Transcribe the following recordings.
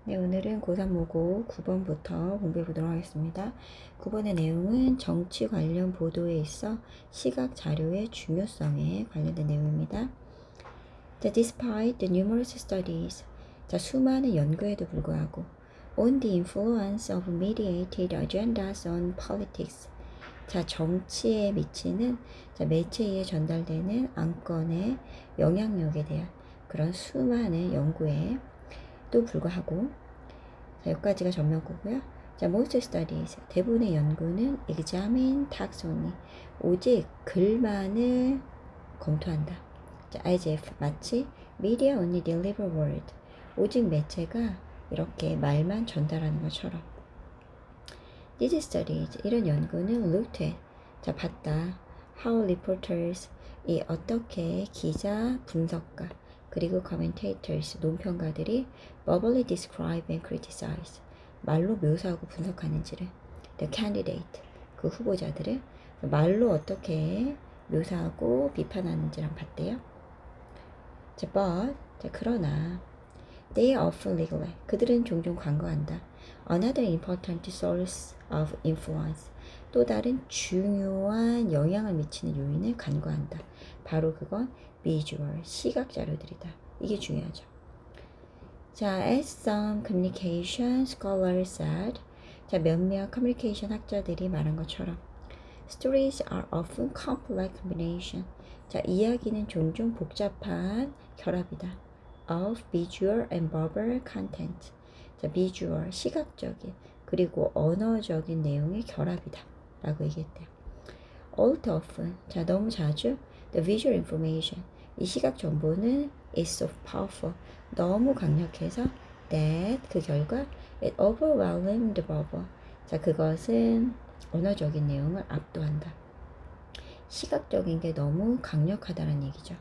네, 오늘은 고3 모고 9번부터 공부해 보도록 하겠습니다. 9번의 내용은 정치 관련 보도에 있어 시각 자료의 중요성에 관련된 내용입니다. Despite the numerous studies, 수많은 연구에도 불구하고 on the influence of mediated agendas on politics, 정치에 미치는 매체에 전달되는 안건의 영향력에 대한 그런 수많은 연구에 또 불구하고 여기까지가 전면구고요. most studies, 대부분의 연구는 examine taxonomy, 오직 글만을 검토한다. as if, 마치 media only deliver word, 오직 매체가 이렇게 말만 전달하는 것처럼. These studies, 이런 연구는 looked at, 봤다. how reporters, 이 어떻게 기자, 분석가, 그리고 commentators, 논평가들이 verbally describe and criticize, 말로 묘사하고 분석하는지를, the candidate, 그 후보자들을 말로 어떻게 묘사하고 비판하는지를 봤대요. but, 그러나 they are often neglect, 그들은 종종 간과한다. Another important source of influence, 또 다른 중요한 영향을 미치는 요인을 간과한다. 바로 그건 visual, 시각 자료들이다. 이게 중요하죠. as some communication scholars said, 몇몇 커뮤니케이션 학자들이 말한 것처럼 stories are often complex combination, 이야기는 종종 복잡한 결합이다. of visual and verbal content, visual, 시각적인 그리고 언어적인 내용의 결합이다 라고 얘기했대요. all too often, 너무 자주 the visual information, 이 시각 정보는 is so powerful, 너무 강력해서 that, 그 결과 it overwhelmed the verbal, 그것은 언어적인 내용을 압도한다. 시각적인 게 너무 강력하다는 얘기죠.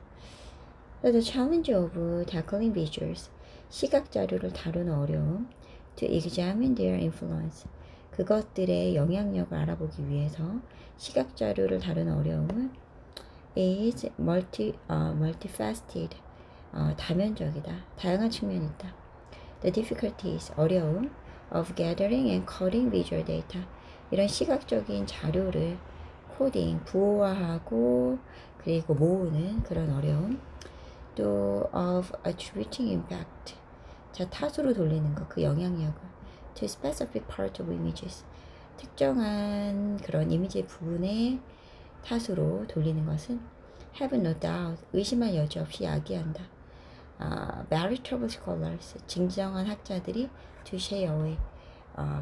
The challenge of tackling visuals, 시각 자료를 다루는 어려움, to examine their influence, 그것들의 영향력을 알아보기 위해서 시각 자료를 다루는 어려움은 is multifaceted, 다면적이다. 다양한 측면이 있다. The difficulties, 어려움 of gathering and coding visual data, 이런 시각적인 자료를 코딩, 부호화하고 그리고 모으는 그런 어려움. 또 of attributing impact, 탓으로 돌리는 것, 그 영향력을 to specific part of images, 특정한 그런 이미지 부분의 탓으로 돌리는 것은 have no doubt, 의심할 여지 없이 야기한다. veritable scholars, 진정한 학자들이 to shy away,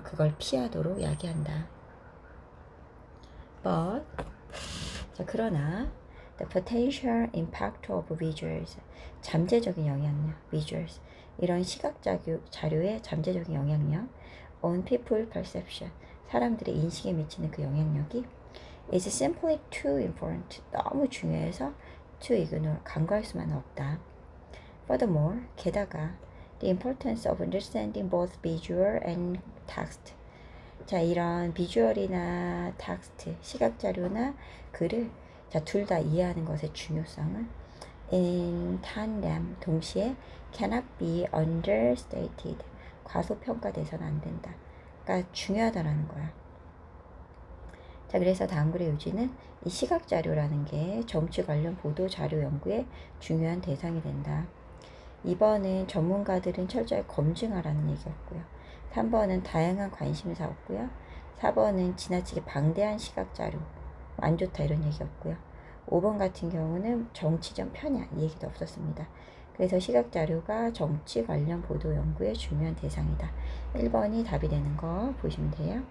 그걸 피하도록 야기한다. but, 그러나 the potential impact of visuals, 잠재적인 영향력, visuals, 이런 시각 자료의 잠재적인 영향력 on people perception, 사람들의 인식에 미치는 그 영향력이 is simply too important, 너무 중요해서 to ignore, 간과할 수만은 없다. Furthermore, 게다가 the importance of understanding both visual and text, 이런 비주얼이나 텍스트, 시각 자료나 글을 둘 다 이해하는 것의 중요성은 in tandem, 동시에 cannot be understated, 과소평가돼서는 안 된다. 그러니까 중요하다라는 거야. 그래서 다음 글의 요지는 이 시각 자료라는 게 정치 관련 보도 자료 연구의 중요한 대상이 된다. 2번은 전문가들은 철저히 검증하라는 얘기였고요. 3번은 다양한 관심사였고요. 4번은 지나치게 방대한 시각 자료, 안 좋다 이런 얘기였고요. 5번 같은 경우는 정치적 편향, 이 얘기도 없었습니다. 그래서 시각 자료가 정치 관련 보도 연구의 중요한 대상이다. 1번이 답이 되는 거 보시면 돼요.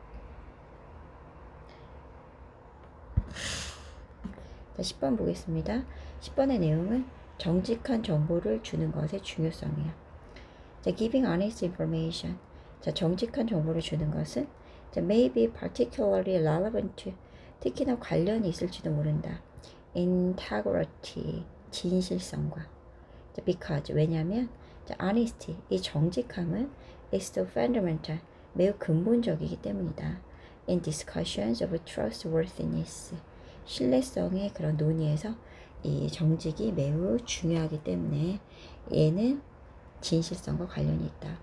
10번 보겠습니다. 10번의 내용은 정직한 정보를 주는 것의 중요성이에요. giving honest information, 정직한 정보를 주는 것은 may be particularly relevant, 특히나 관련이 있을지도 모른다. integrity, 진실성과. because, 왜냐하면 honesty, 이 정직함은 is so fundamental, 매우 근본적이기 때문이다. in discussions of trustworthiness, 신뢰성의 그런 논의에서 이 정직이 매우 중요하기 때문에 얘는 진실성과 관련이 있다.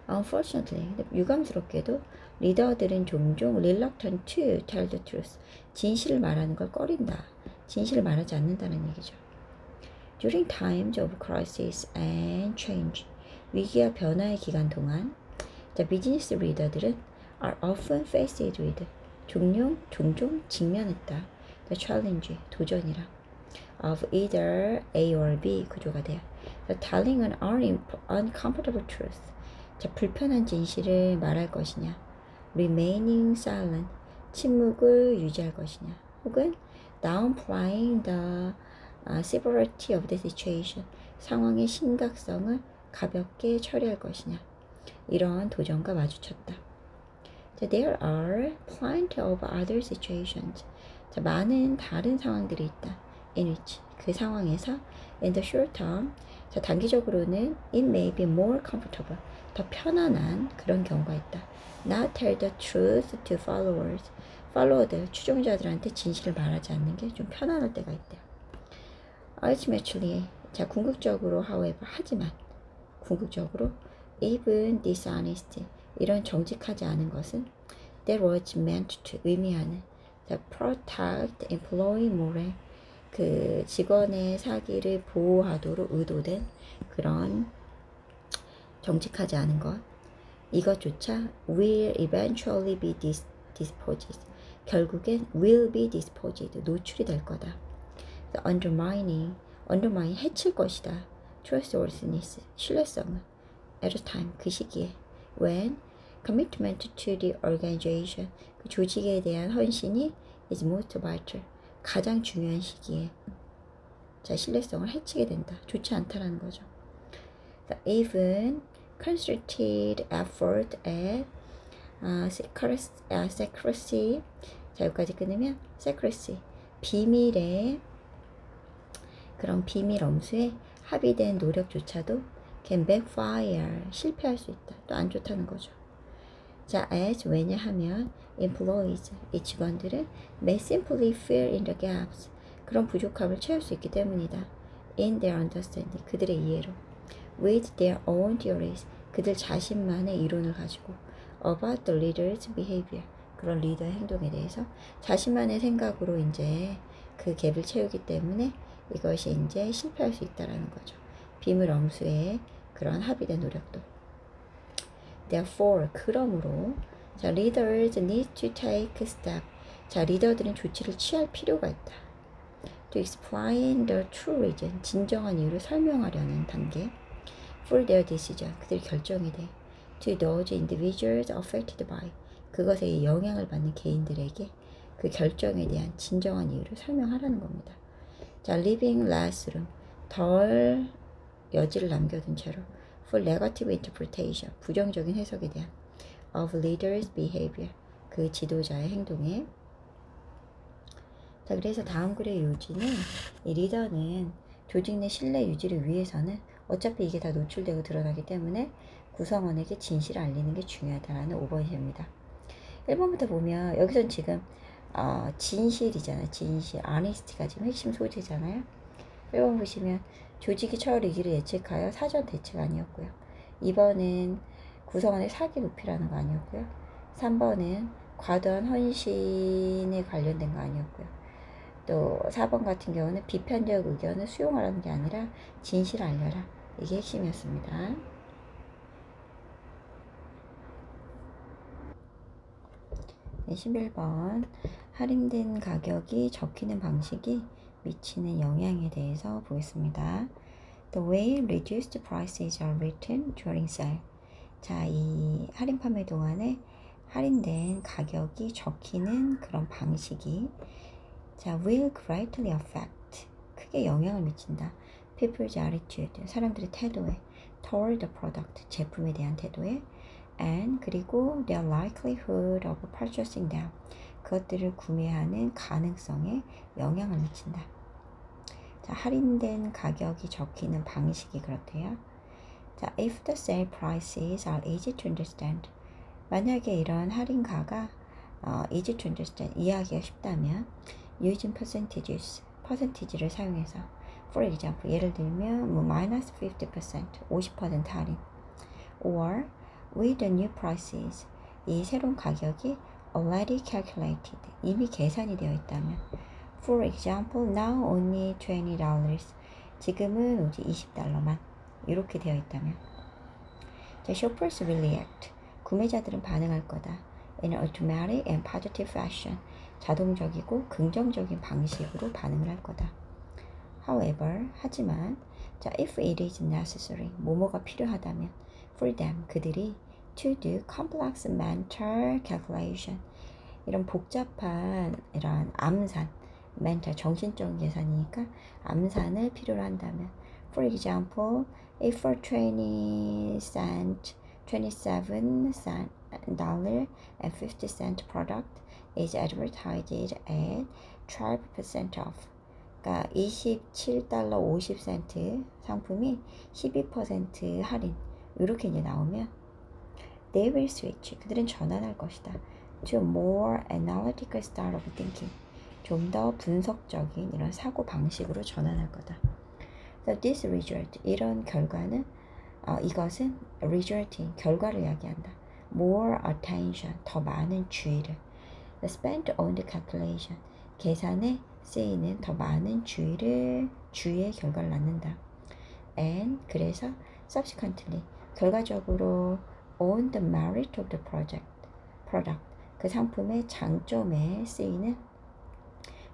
Unfortunately, 유감스럽게도 리더들은 종종 reluctant to tell the truth, 진실을 말하는 걸 꺼린다. 진실을 말하지 않는다는 얘기죠. During times of crisis and change, 위기와 변화의 기간 동안 비즈니스 리더들은 are often faced with, 종종 직면했다. The challenge, 도전이라. Of either A or B 구조가 돼요. The telling an uncomfortable truth. 불편한 진실을 말할 것이냐. Remaining silent. 침묵을 유지할 것이냐. 혹은 downplaying the severity of the situation. 상황의 심각성을 가볍게 처리할 것이냐. 이러한 도전과 마주쳤다. There are plenty of other situations. 많은 다른 상황들이 있다. In which, 그 상황에서 in the short term, 단기적으로는 it may be more comfortable, 더 편안한 그런 경우가 있다. Not tell the truth to followers. 팔로워들, 추종자들한테 진실을 말하지 않는 게 좀 편안할 때가 있대요. Ultimately, 궁극적으로 however, 하지만 궁극적으로 even dishonest, 이런 정직하지 않은 것은 that was meant to, 의미하는 protect employee morale, 그 직원의 사기를 보호하도록 의도된 그런 정직하지 않은 것, 이것조차 will eventually be disposed, 결국엔 will be disposed, 노출이 될 거다. undermine, 해칠 것이다. trustworthiness, 신뢰성을 at a time, 그 시기에 when commitment to the organization, 그 조직에 대한 헌신이 is most vital, 가장 중요한 시기에 신뢰성을 해치게 된다. 좋지 않다라는 거죠. Even concerted effort at secrecy, 여기까지 끊으면 secrecy, 비밀의 그런 비밀 엄수에 합의된 노력조차도 can backfire, 실패할 수 있다. 또 안 좋다는 거죠. as, 왜냐하면 employees, 이 직원들은 may simply fill in the gaps, 그런 부족함을 채울 수 있기 때문이다. in their understanding, 그들의 이해로. with their own theories, 그들 자신만의 이론을 가지고. about the leader's behavior, 그런 리더의 행동에 대해서 자신만의 생각으로 이제 그 갭을 채우기 때문에 이것이 이제 실패할 수 있다라는 거죠. 비밀 엄수의 그런 합의된 노력도. Therefore, 그러므로 leaders need to take step. 리더들은 조치를 취할 필요가 있다. To explain the true reason, 진정한 이유를 설명하려는 단계. For their decision, 그들의 결정에 대해. To those individuals affected by, 그것에 영향을 받는 개인들에게 그 결정에 대한 진정한 이유를 설명하라는 겁니다. leaving less room, 덜 여지를 남겨둔 채로. For negative interpretation, 부정적인 해석에 대한. Of leaders' behavior, 그 지도자의 행동에. 그래서 다음 글의 요지는 이 리더는 조직 내 신뢰 유지를 위해서는 어차피 이게 다 노출되고 드러나기 때문에 구성원에게 진실을 알리는 게 중요하다라는 5번입니다. 1번부터 보면 여기선 지금 진실이잖아요. 진실, honesty가 지금 핵심 소재잖아요. 1번 보시면 조직이 처할 위기를 예측하여 사전 대책 아니었고요. 2번은 구성원의 사기 높이라는 거 아니었고요. 3번은 과도한 헌신에 관련된 거 아니었고요. 또 4번 같은 경우는 비판적 의견을 수용하라는 게 아니라 진실을 알려라. 이게 핵심이었습니다. 네, 11번 할인된 가격이 적히는 방식이 미치는 영향에 대해서 보겠습니다. The way reduced prices are written during sale. 이 할인 판매 동안에 할인된 가격이 적히는 그런 방식이 will greatly affect, 크게 영향을 미친다. People's attitude, 사람들의 태도에. Toward the product, 제품에 대한 태도에. And 그리고 their likelihood of purchasing them, 그것들을 구매하는 가능성에 영향을 미친다. 할인된 가격이 적히는 방식이 그렇대요. if the sale prices are easy to understand, 만약에 이런 할인가가 easy to understand, 이해하기가 쉽다면 using percentage를 사용해서 for example, 예를 들면 minus 50%, 50% 할인 or with the new prices. 이 새로운 가격이 already calculated. 이미 계산이 되어 있다면. For example, now only $20. 지금은 오직 $20만. 이렇게 되어 있다면. The shoppers will react. 구매자들은 반응할 거다. In an automatic and positive fashion. 자동적이고 긍정적인 방식으로 반응을 할 거다. However, 하지만, 자, if it is necessary, 뭐뭐가 필요하다면, for them, 그들이 to do complex mental calculation, 이런 복잡한 이런 암산, mental, 정신적인 계산이니까 암산을 필요로 한다면, for example, if for 20 cent, 27 cent dollar and 50 cent product is advertised at 12% off. 그러니까 27달러 50센트 상품이 12% 할인 이렇게 이제 나오면 they will switch. 그들은 전환할 것이다. to more analytical style of thinking. 좀 더 분석적인 이런 사고 방식으로 전환할 거다. So this result, 이런 결과는 이것은 resulting, 결과를 이야기한다. more attention, 더 많은 주의를. spent on the calculation, 계산에 쓰이는 더 많은 주의의 결과를 낳는다. And 그래서 subsequently, 결과적으로 on the merit of the product, 그 상품의 장점에 쓰이는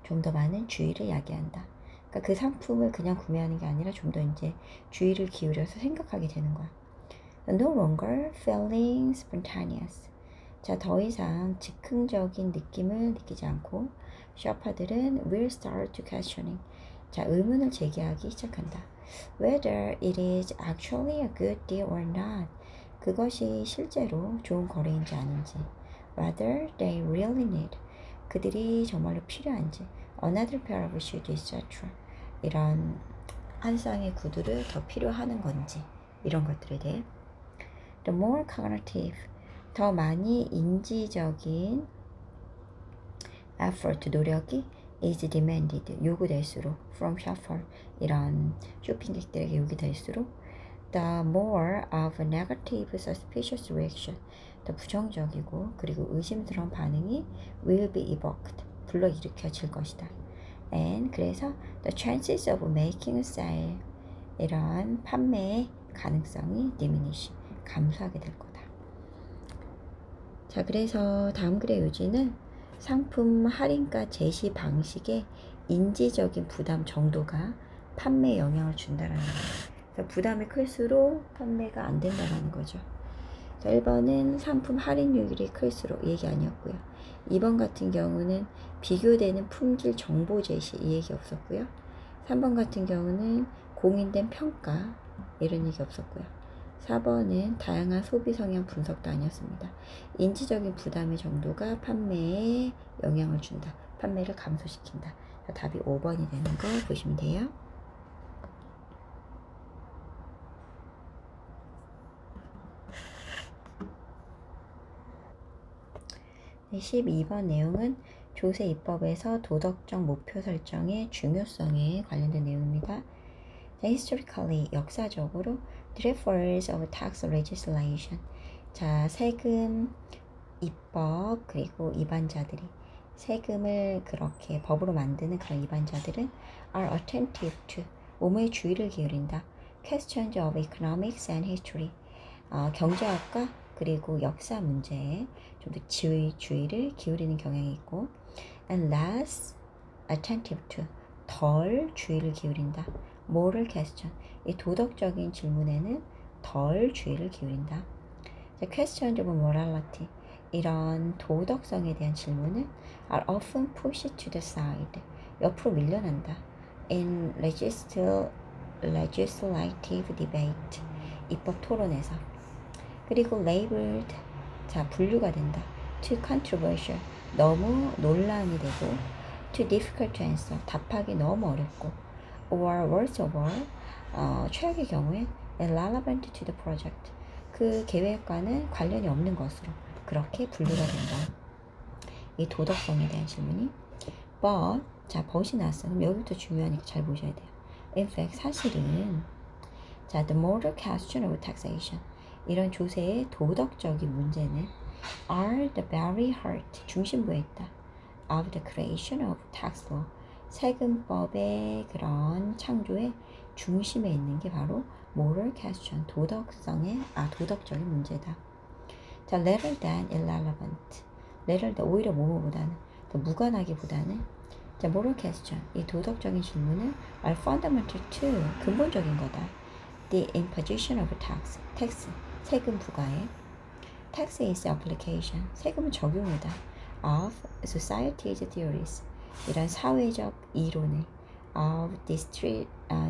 좀 더 많은 주의를 야기한다. 그러니까 그 상품을 그냥 구매하는 게 아니라 좀 더 이제 주의를 기울여서 생각하게 되는 거야. No longer feeling spontaneous. 자, 더 이상 즉흥적인 느낌을 느끼지 않고 셔퍼들은 will start to questioning. 자, 의문을 제기하기 시작한다. Whether it is actually a good deal or not. 그것이 실제로 좋은 거래인지 아닌지. Whether they really need. 그들이 정말로 필요한지. Another pair of shoes, etc. 이런 한 쌍의 구두를 더 필요하는 건지. 이런 것들에 대해. The more cognitive. 더 많이 인지적인 effort, 노력이 is demanded, 요구될수록 from shopper, 이런 쇼핑객들에게 요구될수록 the more of a negative suspicious reaction, 더 부정적이고 그리고 의심스러운 반응이 will be evoked, 불러일으켜질 것이다. And 그래서 the chances of making a sale, 이런 판매의 가능성이 diminish, 감소하게 될 거다. 자, 그래서 다음 글의 요지는 상품 할인가 제시 방식의 인지적인 부담 정도가 판매에 영향을 준다라는 거예요. 부담이 클수록 판매가 안 된다라는 거죠. 자, 1번은 상품 할인율이 클수록, 이 얘기 아니었고요. 2번 같은 경우는 비교되는 품질 정보 제시, 이 얘기 없었고요. 3번 같은 경우는 공인된 평가, 이런 얘기 없었고요. 4번은 다양한 소비 성향 분석도 아니었습니다. 인지적인 부담의 정도가 판매에 영향을 준다. 판매를 감소시킨다. 자, 답이 5번이 되는 거 보시면 돼요. 네, 12번 내용은 조세 입법에서 도덕적 목표 설정의 중요성에 관련된 내용입니다. Historically, 역사적으로 drivers of tax legislation. 자, 세금 입법 그리고 입안자들이 세금을 그렇게 법으로 만드는 그런 입안자들은 are attentive to, 뭐뭐에 주의를 기울인다. questions of economics and history. 경제학과 그리고 역사 문제에 좀 더 주의를 기울이는 경향이 있고 and less attentive to, 덜 주의를 기울인다. moral question, 이 도덕적인 질문에는 덜 주의를 기울인다. questions of morality, 이런 도덕성에 대한 질문은 are often pushed to the side, 옆으로 밀려난다. in legislative debate, 입법 토론에서. 그리고 labeled, 자, 분류가 된다. too controversial, 너무 논란이 되고 too difficult to answer, 답하기 너무 어렵고 or worst of all, 최악의 경우에 irrelevant to the project, 그 계획과는 관련이 없는 것으로 그렇게 분류가 된다. 이 도덕성에 대한 질문이 but, 자, but이 나왔어요. 그럼 여기부터 중요하니까 잘 보셔야 돼요. In fact, 사실은 자, the moral question of taxation, 이런 조세의 도덕적인 문제는 are the very heart, 중심부에 있다. of the creation of tax law, 세금법의 그런 창조의 중심에 있는 게 바로 moral question, 도덕적인 문제다. 자, rather than irrelevant, rather than 오히려 뭐뭐보다는, 무관하기보다는, 자, moral question, 이 도덕적인 질문은 are fundamental to, 근본적인 거다. The imposition of tax, 세금 부과에, tax is application, 세금은 적용이다. of society's theories, 이런 사회적 이론을 of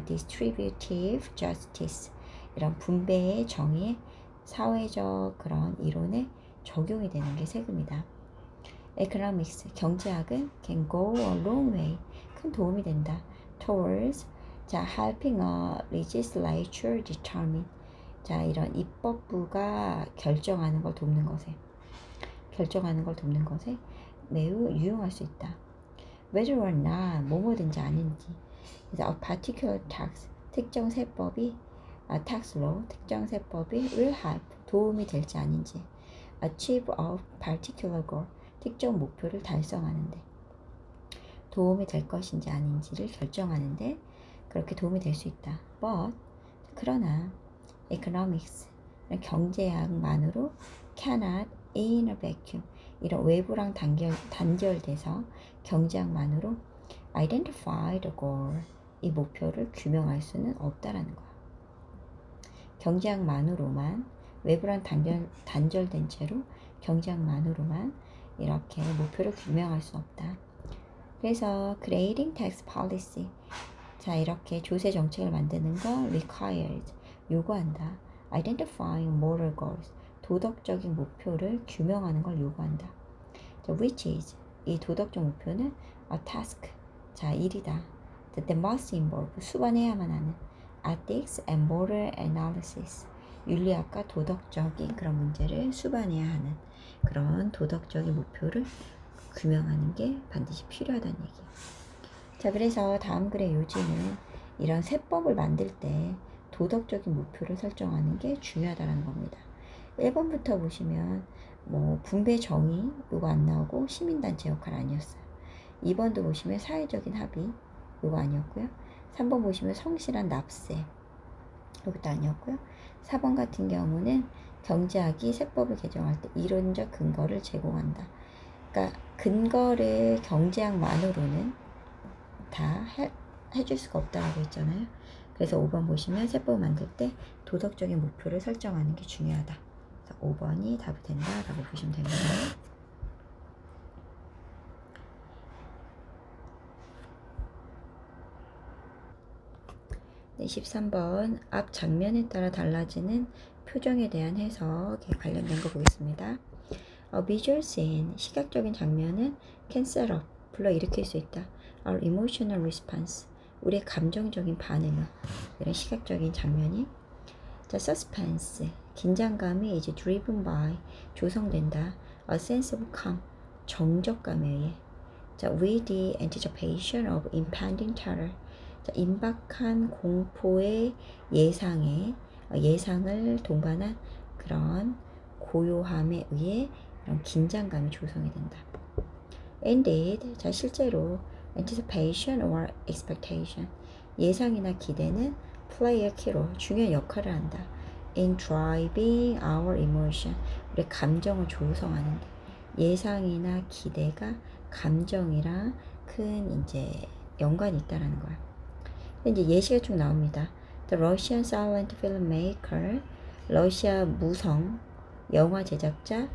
distributive justice, 이런 분배의 정의의 사회적 그런 이론에 적용이 되는 게 세금이다. economics, 경제학은 can go a long way, 큰 도움이 된다. towards, 자, helping a legislature determine, 자, 이런 입법부가 결정하는 걸 돕는 것에 매우 유용할 수 있다. whether or not, 뭐뭐든지 아닌지, 그래서 a particular tax, 특정 세법이 tax law, 특정 세법이 will help, 도움이 될지 아닌지, achieve a particular goal, 특정 목표를 달성하는데 도움이 될 것인지 아닌지를 결정하는데 그렇게 도움이 될 수 있다. but, 그러나 economics, 경제학만으로 cannot in a vacuum, 이런 외부랑 단결돼서 경제학만으로 identify the goal, 이 목표를 규명할 수는 없다라는 거야. 경제학만으로만, 외부랑 단절된 채로 경제학만으로만 이렇게 목표를 규명할 수 없다. 그래서 creating tax policy, 자, 이렇게 조세 정책을 만드는 거 requires, 요구한다. identifying moral goals, 도덕적인 목표를 규명하는 걸 요구한다. 자, which is, 이 도덕적 목표는 a task, 자, 일이다. that must involve, 수반해야만 하는 ethics and moral analysis, 윤리학과 도덕적인 그런 문제를 수반해야 하는 그런 도덕적인 목표를 규명하는 게 반드시 필요하다는 얘기예요. 자, 그래서 다음 글의 요지는 이런 세법을 만들 때 도덕적인 목표를 설정하는 게 중요하다는 겁니다. 1번부터 보시면 뭐 분배 정의 요거 안 나오고 시민단체 역할 아니었어요. 2번도 보시면 사회적인 합의 요거 아니었고요. 3번 보시면 성실한 납세 이것도 아니었고요. 4번 같은 경우는 경제학이 세법을 개정할 때 이론적 근거를 제공한다. 그러니까 근거를 경제학만으로는 다 해줄 수가 없다라고 했잖아요. 그래서 5번 보시면 세법을 만들 때 도덕적인 목표를 설정하는 게 중요하다. 5번이 답이 된다라고 보시면 됩니다. 네, 13번 앞 장면에 따라 달라지는 표정에 대한 해석에 관련된 거 보겠습니다. visual scene, 시각적인 장면은 can set up, 불러일으킬 수 있다. Our emotional response, 우리의 감정적인 반응을, 이런 시각적인 장면이. 자, suspense, 긴장감이 이제 driven by, 조성된다. A sense of calm, 정적감에 의해. 자, with the anticipation of impending terror, 자, 임박한 공포의 예상을 동반한 그런 고요함에 의해 이런 긴장감이 조성이 된다. Indeed, 자, 실제로 anticipation or expectation, 예상이나 기대는 play a key role, 중요한 역할을 한다. In driving our emotion, 우리 감정을 조성하는데 예상이나 기대가 감정이랑 큰 이제 연관이 있다라는 거야. 이제 예시가 쭉 나옵니다. The Russian silent filmmaker, 러시아 무성 영화 제작자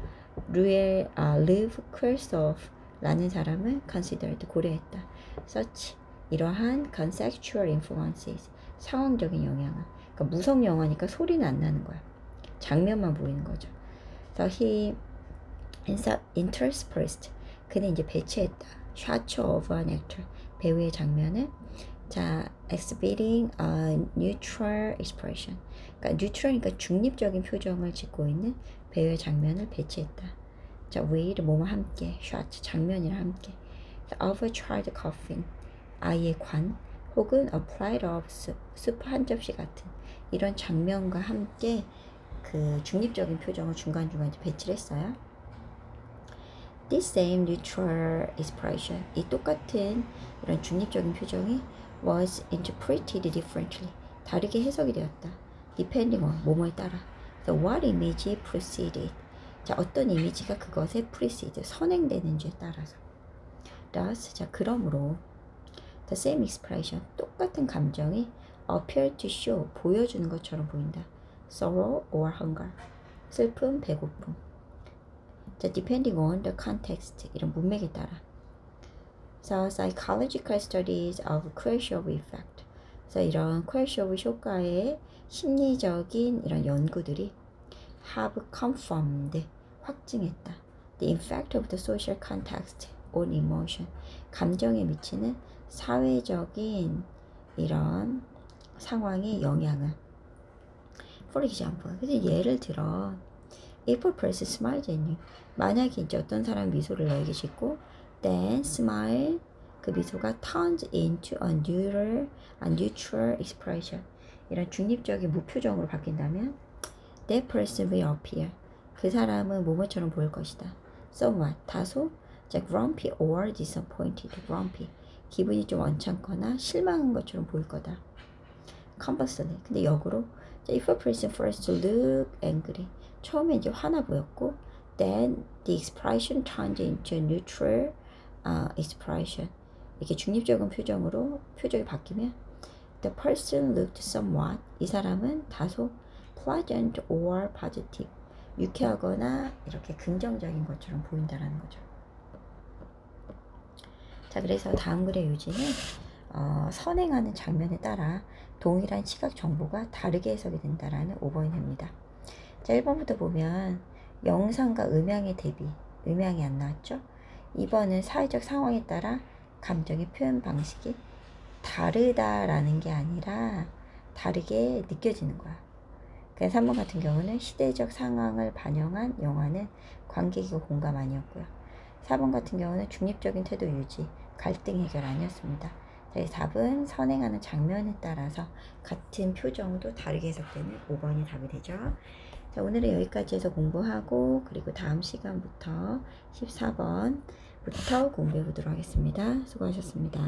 르브 크레소프라는 사람을 considered, 고려했다. such, 이러한 conceptual influences, 상황적인 영향을. 그러니까 무성 영화니까 소리는 안 나는 거야. 장면만 보이는 거죠. So he interspersed, 그는 이제 배치했다. shot of an actor, 배우의 장면을. 자, exhibiting a neutral expression, 그러니까 neutral이니까 중립적인 표정을 짓고 있는 배우의 장면을 배치했다. 자, with 뭐뭐 함께, shot 장면이랑 함께. of a child coughing, 아이의 관, 혹은 a plate of soup 한 접시 같은 이런 장면과 함께 그 중립적인 표정을 중간중간 이제 배치를 했어요. This same neutral expression, 이 똑같은 이런 중립적인 표정이 was interpreted differently, 다르게 해석이 되었다. Depending on, 뭐뭐에 따라. So what image preceded, 자 어떤 이미지가 그것에 precede, 선행되는지에 따라서. Thus, 자 그러므로 the same expression, 똑같은 감정이 appear to show, 보여주는 것처럼 보인다. Sorrow or hunger, 슬픔, 배고픔. 자, depending on the context, 이런 문맥에 따라. So, psychological studies of qualitative effect. 그래서 이런 qualitative 효과의 심리적인 이런 연구들이 have confirmed, 확증했다. The effect of the social context on emotion, 감정에 미치는 사회적인 이런 상황의 영향을. For example, 그래서 예를 들어 If a person smiles at you, 만약에 이제 어떤 사람이 미소를 너에게 짓고 then smile, 그 미소가 turns into a neutral expression, 이런 중립적인 무표정으로 바뀐다면 that person will appear, 그 사람은 뭐뭐처럼 보일 것이다. Somewhat, 다소 grumpy or disappointed. grumpy, 기분이 좀 언짢거나 실망한 것처럼 보일 거다. Conversely, 근데 역으로 if a person first look angry, 처음에 이제 화나 보였고 then the expression turns into a neutral expression, 이렇게 중립적인 표정으로 표정이 바뀌면 the person looked somewhat, 이 사람은 다소 pleasant or positive, 유쾌하거나 이렇게 긍정적인 것처럼 보인다라는 거죠. 자, 그래서 다음 글의 요지는 선행하는 장면에 따라 동일한 시각 정보가 다르게 해석이 된다라는 5번입니다. 자, 1번부터 보면 영상과 음향의 대비, 음향이 안 나왔죠? 2번은 사회적 상황에 따라 감정의 표현 방식이 다르다라는 게 아니라 다르게 느껴지는 거야. 그래서 3번 같은 경우는 시대적 상황을 반영한 영화는 관객이 공감 아니었고요. 4번 같은 경우는 중립적인 태도 유지, 갈등 해결 아니었습니다. 자, 4번 선행하는 장면에 따라서 같은 표정도 다르게 해석되는 5번이 답이 되죠. 자, 오늘은 여기까지 해서 공부하고 그리고 다음 시간부터 14번부터 공부해 보도록 하겠습니다. 수고하셨습니다.